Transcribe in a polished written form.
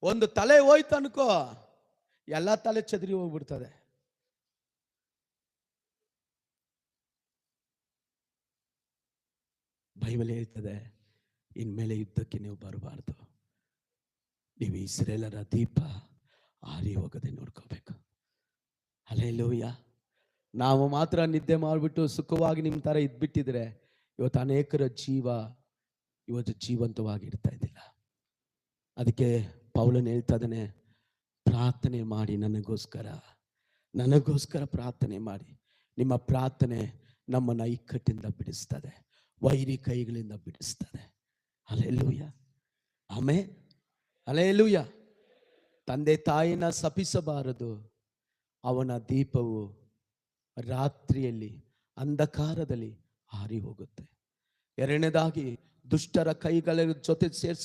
ಒಂದು ತಲೆ ಹೋಯ್ತು ಅನ್ಕೋ, ಎಲ್ಲ ತಲೆ ಚದರಿ ಹೋಗ್ಬಿಡ್ತದೆ. ಬೈಬಲ್ ಹೇಳ್ತದೆ, ಇನ್ಮೇಲೆ ಯುದ್ಧಕ್ಕೆ ನೀವು ಬರಬಾರ್ದು, ನೀವು ಇಸ್ರೇಲರ ದೀಪ ಆರಿ ಹೋಗದೆ ನೋಡ್ಕೋಬೇಕು. ಹಲ್ಲೆಲೂಯಾ. ನಾವು ಮಾತ್ರ ನಿದ್ದೆ ಮಾಡಿಬಿಟ್ಟು ಸುಖವಾಗಿ ನಿಮ್ಮ ಥರ ಇದ್ಬಿಟ್ಟಿದ್ರೆ ಇವತ್ತು ಅನೇಕರ ಜೀವ ಇವತ್ತು ಜೀವಂತವಾಗಿರ್ತಾ ಇದ್ದಿಲ್ಲ. ಅದಕ್ಕೆ ಪೌಲನು ಹೇಳ್ತಾ ಇದ್ದಾನೆ, ಪ್ರಾರ್ಥನೆ ಮಾಡಿ, ನನಗೋಸ್ಕರ ಪ್ರಾರ್ಥನೆ ಮಾಡಿ. ನಿಮ್ಮ ಪ್ರಾರ್ಥನೆ ನಮ್ಮನ್ನು ಇಕ್ಕಟ್ಟಿಂದ ಬಿಡಿಸ್ತದೆ, ವೈರಿ ಕೈಗಳಿಂದ ಬಿಡಿಸ್ತದೆ. Hallelujah, amen, hallelujah. ತಂದೆ ತಾಯಿನ ಶಪಿಸಬಾರದು, ಅವನ ದೀಪವು ರಾತ್ರಿಯಲ್ಲಿ ಅಂಧಕಾರದಲ್ಲಿ ಹಾರಿ ಹೋಗುತ್ತೆ. ಎರಡನೇದಾಗಿ ದುಷ್ಟರ ಕೈಗಳ ಜೊತೆ ಸೇರಿಸ